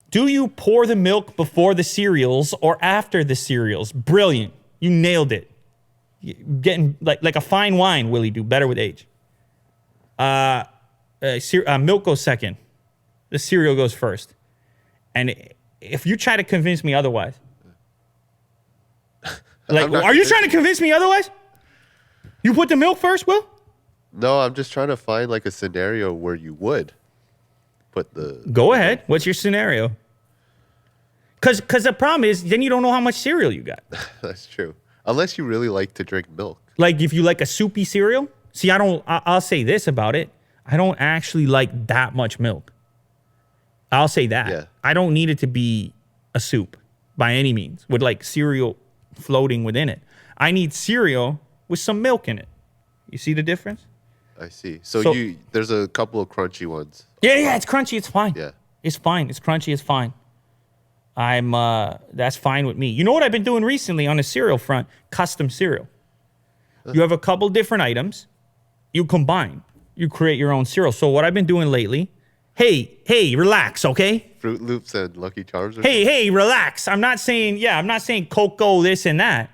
Do you pour the milk before the cereals or after the cereals? Brilliant. You nailed it. Getting like a fine wine, Willie. Do better with age. Milk goes second. The cereal goes first. And if you try to convince me otherwise, like, are you trying to convince me otherwise? You put the milk first, Will? No, I'm just trying to find like a scenario where you would put the. Go ahead. What's your scenario? Because the problem is, then you don't know how much cereal you got. That's true. Unless you really like to drink milk. Like if you like a soupy cereal. See, I'll say this about it. I don't actually like that much milk. I'll say that. Yeah. I don't need it to be a soup by any means with like cereal floating within it. I need cereal with some milk in it. You see the difference? I see. So there's a couple of crunchy ones. Yeah, it's crunchy. It's fine. Yeah. It's fine. It's crunchy. It's fine. That's fine with me. You know what I've been doing recently on the cereal front? Custom cereal. You have a couple different items. You combine. You create your own cereal. So what I've been doing lately, hey, relax, okay? Fruit Loops and Lucky Charms. Hey, relax. I'm not saying cocoa, this and that.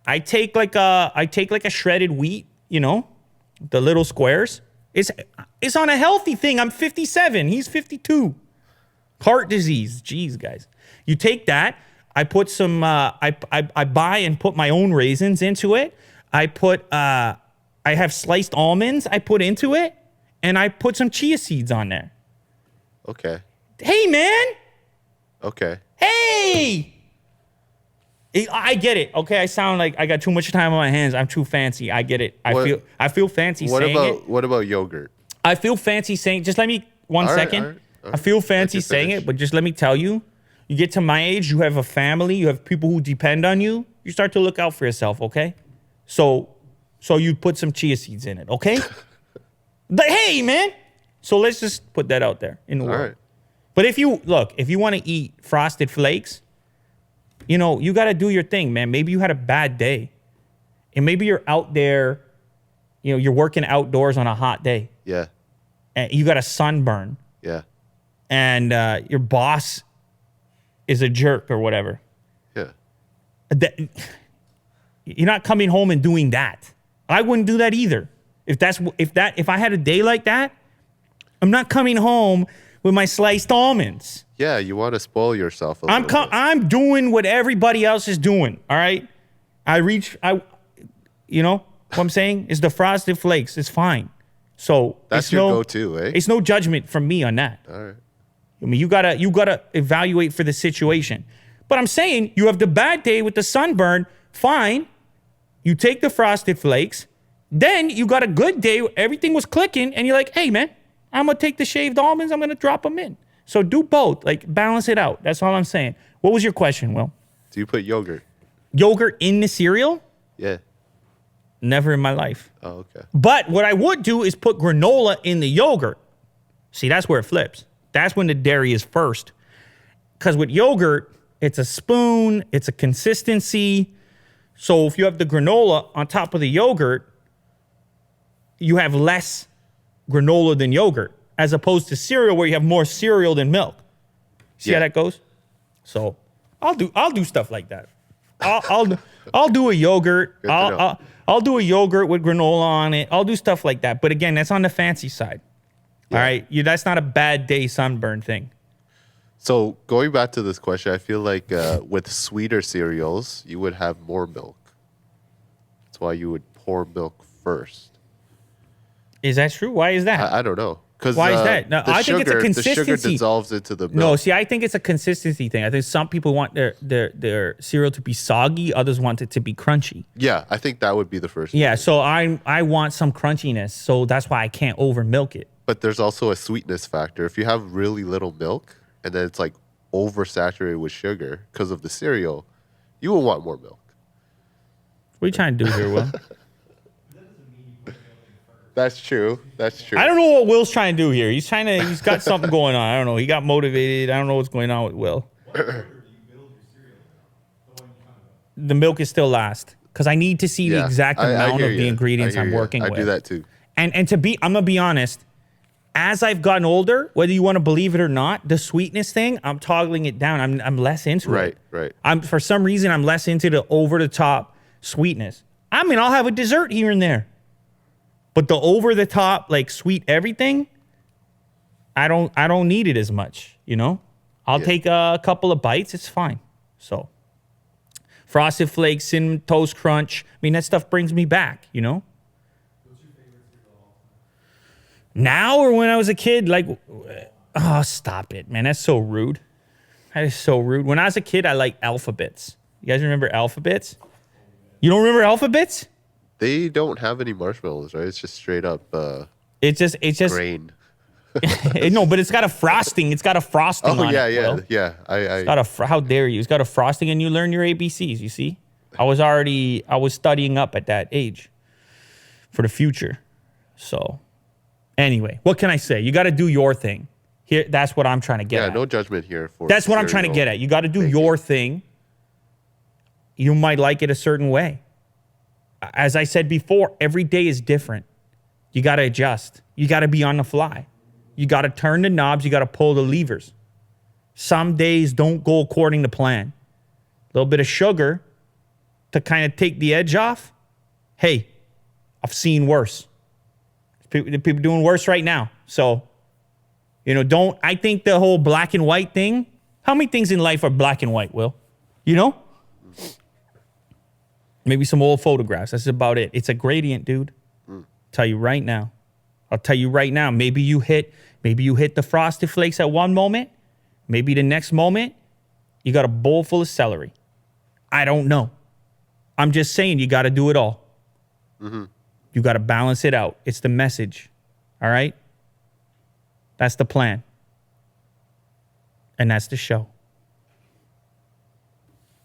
I take like a shredded wheat, the little squares. It's on a healthy thing. I'm 57. He's 52. Heart disease. Jeez, guys. You take that. I put some. I buy and put my own raisins into it. I have sliced almonds. I put into it, and I put some chia seeds on there. Okay. Hey, man. Okay. Hey. I get it. Okay, I sound like I got too much time on my hands. I'm too fancy. I get it. I feel fancy saying it. What about yogurt? I feel fancy saying. Just let me one second. All right. I feel fancy saying it, but just let me tell you. You get to my age, you have a family, you have people who depend on you. You start to look out for yourself, okay? So you put some chia seeds in it, okay? But hey, man. So let's just put that out there in the world. All right. But if you want to eat Frosted Flakes, you got to do your thing, man. Maybe you had a bad day. And maybe you're out there, you're working outdoors on a hot day. Yeah. And you got a sunburn. Yeah. And your boss is a jerk or whatever. Yeah. You're not coming home and doing that. I wouldn't do that either. If I had a day like that, I'm not coming home with my sliced almonds. Yeah, you want to spoil yourself a little bit. I'm doing what everybody else is doing. All right. What I'm saying is the Frosted Flakes is fine. So that's your go-to, eh? It's no judgment from me on that. All right. I mean, you gotta evaluate for the situation. But I'm saying you have the bad day with the sunburn, fine. You take the Frosted Flakes, then you got a good day, everything was clicking, and you're like, hey man, I'm gonna take the shaved almonds, I'm gonna drop them in. So do both, like balance it out. That's all I'm saying. What was your question, Will? Do you put yogurt? Yogurt in the cereal? Yeah. Never in my life. Oh, okay. But what I would do is put granola in the yogurt. See, that's where it flips. That's when the dairy is first. Because with yogurt, it's a spoon, it's a consistency. So if you have the granola on top of the yogurt, you have less granola than yogurt, as opposed to cereal where you have more cereal than milk. See how that goes? So I'll do stuff like that. I'll do a yogurt. I'll do a yogurt with granola on it. I'll do stuff like that. But again, that's on the fancy side. Yeah. All right, that's not a bad day sunburn thing. So going back to this question, I feel like with sweeter cereals, you would have more milk. That's why you would pour milk first. Is that true? Why is that? I don't know. Why is that? No, I think it's a consistency. The sugar dissolves into the milk. No, see, I think it's a consistency thing. I think some people want their cereal to be soggy. Others want it to be crunchy. Yeah, I think that would be the first. Yeah, so I want some crunchiness. So that's why I can't over milk it. But there's also a sweetness factor. If you have really little milk and then it's like oversaturated with sugar because of the cereal, you will want more milk. What are you trying to do here, Will? That's true. That's true. I don't know what Will's trying to do here. He's got something going on. I don't know. He got motivated. I don't know what's going on with Will. The milk is still last because I need to see the exact amount of the ingredients I'm working with. I do that too. And I'm gonna be honest, as I've gotten older, whether you want to believe it or not, the sweetness thing, I'm toggling it down. I'm less into it. Right. I'm for some reason I'm less into the over the top sweetness. I mean, I'll have a dessert here and there. But the over the top, like sweet everything, I don't need it as much, you know? I'll take a couple of bites, it's fine. So Frosted Flakes, Cinnamon Toast Crunch. I mean, that stuff brings me back, you know? Now or when I was a kid, like, oh, stop it, man. That's so rude. That is so rude. When I was a kid, I liked Alphabets. You guys remember Alphabets? You don't remember Alphabets? They don't have any marshmallows, right? It's just straight up It's just grain. no, but it's got a frosting. It's got a frosting Oh on yeah, it. yeah, Will. yeah. It's got how dare you? It's got a frosting, and you learn your ABCs. You see, I was studying up at that age for the future. So, anyway, what can I say? You got to do your thing. Here, that's what I'm trying to get Yeah, at. no judgment here. For That's what I'm trying to get at. You got to do your thing. You might like it a certain way. As I said before, every day is different. You got to adjust. You got to be on the fly. You got to turn the knobs. You got to pull the levers. Some days don't go according to plan. A little bit of sugar to kind of take the edge off. Hey, I've seen worse. People doing worse right now. So, you know, I think the whole black and white thing, how many things in life are black and white, Will? You know? Maybe some old photographs. That's about it. It's a gradient, dude. Tell you right now. I'll tell you right now. Maybe you hit the Frosted Flakes at one moment. Maybe the next moment, you got a bowl full of celery. I don't know. I'm just saying you got to do it all. You got to balance it out. It's the message. All right? That's the plan. And that's the show.